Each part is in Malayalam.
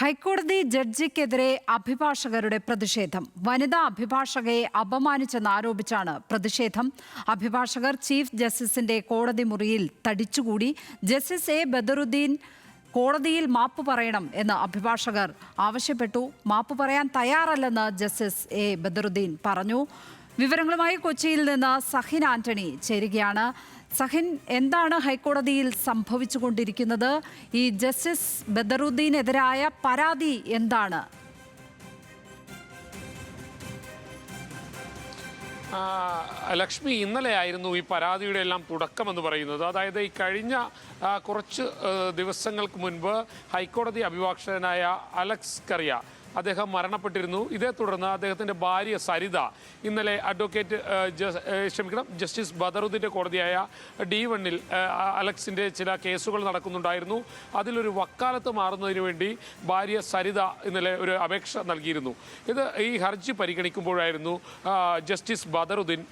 ഹൈക്കോടതി ജഡ്ജിക്കെതിരെ അഭിഭാഷകരുടെ പ്രതിഷേധം. വനിതാ അഭിഭാഷകയെ അപമാനിച്ചെന്നാരോപിച്ചാണ് പ്രതിഷേധം. അഭിഭാഷകർ ചീഫ് ജസ്റ്റിസിന്റെ കോടതി മുറിയിൽ തടിച്ചുകൂടി. ജസ്റ്റിസ് എ ബദറുദ്ദീൻ കോടതിയിൽ മാപ്പ് പറയണം എന്ന് അഭിഭാഷകർ ആവശ്യപ്പെട്ടു. മാപ്പ് പറയാൻ തയ്യാറല്ലെന്ന് ജസ്റ്റിസ് എ ബദറുദ്ദീൻ പറഞ്ഞു. വിവരങ്ങളുമായി കൊച്ചിയിൽ നിന്ന് സഹിൻ ആന്റണി ചേരുകയാണ്. സഹിൻ, എന്താണ് ഹൈക്കോടതിയിൽ സംഭവിച്ചുകൊണ്ടിരിക്കുന്നത്? ഈ ജസ്റ്റിസ് ബദറുദ്ദീനെതിരായ പരാതി എന്താണ്? ലക്ഷ്മി, ഇന്നലെയായിരുന്നു ഈ പരാതിയുടെ എല്ലാം തുടക്കമെന്ന് പറയുന്നത്. അതായത് ഈ കഴിഞ്ഞ കുറച്ച് ദിവസങ്ങൾക്ക് മുൻപ് ഹൈക്കോടതി അഭിഭാഷകനായ അലക്സ് കറിയ അദ്ദേഹം മരണപ്പെട്ടിരുന്നു. ഇതേ തുടർന്ന് അദ്ദേഹത്തിൻ്റെ ഭാര്യ സരിത ഇന്നലെ ജസ്റ്റിസ് ബദറുദ്ദീൻ്റെ കോടതിയായ D1-ൽ അലക്സിൻ്റെ ചില കേസുകൾ നടക്കുന്നുണ്ടായിരുന്നു. അതിലൊരു വക്കാലത്ത് മാറുന്നതിന് വേണ്ടി ഭാര്യ സരിത ഇന്നലെ ഒരു അപേക്ഷ നൽകിയിരുന്നു. ഈ ഹർജി പരിഗണിക്കുമ്പോഴായിരുന്നു ജസ്റ്റിസ് ബദറുദ്ദീൻ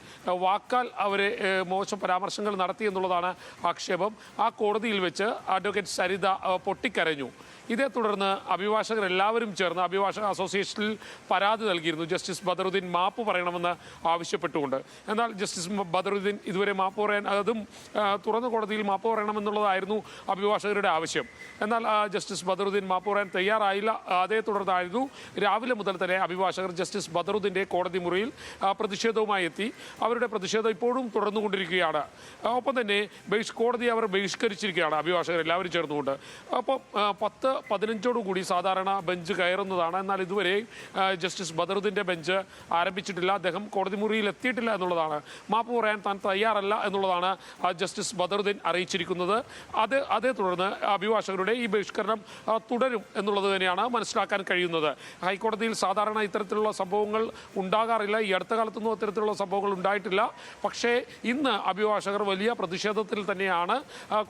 വാക്കാൽ അവരെ മോശം പരാമർശങ്ങൾ നടത്തി എന്നുള്ളതാണ് ആക്ഷേപം. ആ കോടതിയിൽ വെച്ച് അഡ്വക്കേറ്റ് സരിത പൊട്ടിക്കരഞ്ഞു. ഇതേ തുടർന്ന് അഭിഭാഷകർ എല്ലാവരും ചേർന്ന് അഭിഭാഷക അസോസിയേഷനിൽ പരാതി നൽകിയിരുന്നു, ജസ്റ്റിസ് ബദറുദ്ദീൻ മാപ്പ് പറയണമെന്ന് ആവശ്യപ്പെട്ടുകൊണ്ട്. എന്നാൽ ജസ്റ്റിസ് ബദറുദ്ദീൻ ഇതുവരെ മാപ്പ് പറയാൻ, അതും തുറന്ന കോടതിയിൽ മാപ്പ് പറയണമെന്നുള്ളതായിരുന്നു അഭിഭാഷകരുടെ ആവശ്യം. എന്നാൽ ജസ്റ്റിസ് ബദറുദ്ദീൻ മാപ്പ് പറയാൻ തയ്യാറായില്ല. അതേ തുടർന്നായിരുന്നു രാവിലെ മുതൽ തന്നെ അഭിഭാഷകർ ജസ്റ്റിസ് ബദറുദ്ദീൻ്റെ കോടതി മുറിയിൽ പ്രതിഷേധവുമായി എത്തി. അവരുടെ പ്രതിഷേധം ഇപ്പോഴും തുടർന്നുകൊണ്ടിരിക്കുകയാണ്. ഒപ്പം തന്നെ കോടതിയെ അവർ ബഹിഷ്കരിച്ചിരിക്കുകയാണ് അഭിഭാഷകർ എല്ലാവരും ചേർന്നുകൊണ്ട്. അപ്പോൾ 10-15 സാധാരണ ബെഞ്ച് കയറുന്നതാണ്. എന്നാൽ ഇതുവരെ ജസ്റ്റിസ് ബദറുദ്ദീൻ്റെ ബെഞ്ച് ആരംഭിച്ചിട്ടില്ല. അദ്ദേഹം കോടതി മുറിയിൽ എത്തിയിട്ടില്ല എന്നുള്ളതാണ്. മാപ്പ് പറയാൻ താൻ തയ്യാറല്ല എന്നുള്ളതാണ് ജസ്റ്റിസ് ബദറുദ്ദീൻ അറിയിച്ചിരിക്കുന്നത്. അതേ തുടർന്ന് അഭിഭാഷകരുടെ ഈ ബഹിഷ്കരണം തുടരും എന്നുള്ളത് തന്നെയാണ് മനസ്സിലാക്കാൻ കഴിയുന്നത്. ഹൈക്കോടതിയിൽ സാധാരണ ഇത്തരത്തിലുള്ള സംഭവങ്ങൾ ഉണ്ടാകാറില്ല. ഈ അടുത്ത കാലത്തൊന്നും അത്തരത്തിലുള്ള സംഭവങ്ങൾ ഉണ്ടായിട്ടില്ല. പക്ഷേ ഇന്ന് അഭിഭാഷകർ വലിയ പ്രതിഷേധത്തിൽ തന്നെയാണ്.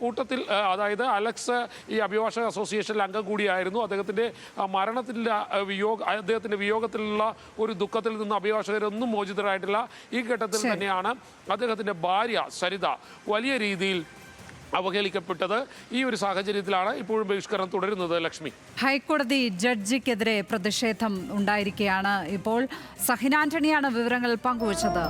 കൂട്ടത്തിൽ അതായത് അലക്സ് ഈ അഭിഭാഷക അസോസിയേഷനിൽ അംഗം കൂടിയായിരുന്നു. അദ്ദേഹത്തിൻ്റെ അദ്ദേഹത്തിൻ്റെ വിയോഗത്തിലുള്ള ഒരു ദുഃഖത്തിൽ നിന്ന് അഭിഭാഷകരൊന്നും മോചിതരായിട്ടില്ല. ഈ ഘട്ടത്തിൽ തന്നെയാണ് അദ്ദേഹത്തിൻ്റെ ഭാര്യ സരിത വലിയ രീതിയിൽ അവഹേളിക്കപ്പെട്ടത്. ഈ ഒരു സാഹചര്യത്തിലാണ് ഇപ്പോഴും ബഹിഷ്കരണം തുടരുന്നത്. ലക്ഷ്മി, ഹൈക്കോടതി ജഡ്ജിക്കെതിരെ പ്രതിഷേധം ഉണ്ടായിരിക്കുകയാണ്. ഇപ്പോൾ സഹിൻ ആന്റണിയാണ് വിവരങ്ങൾ പങ്കുവച്ചത്.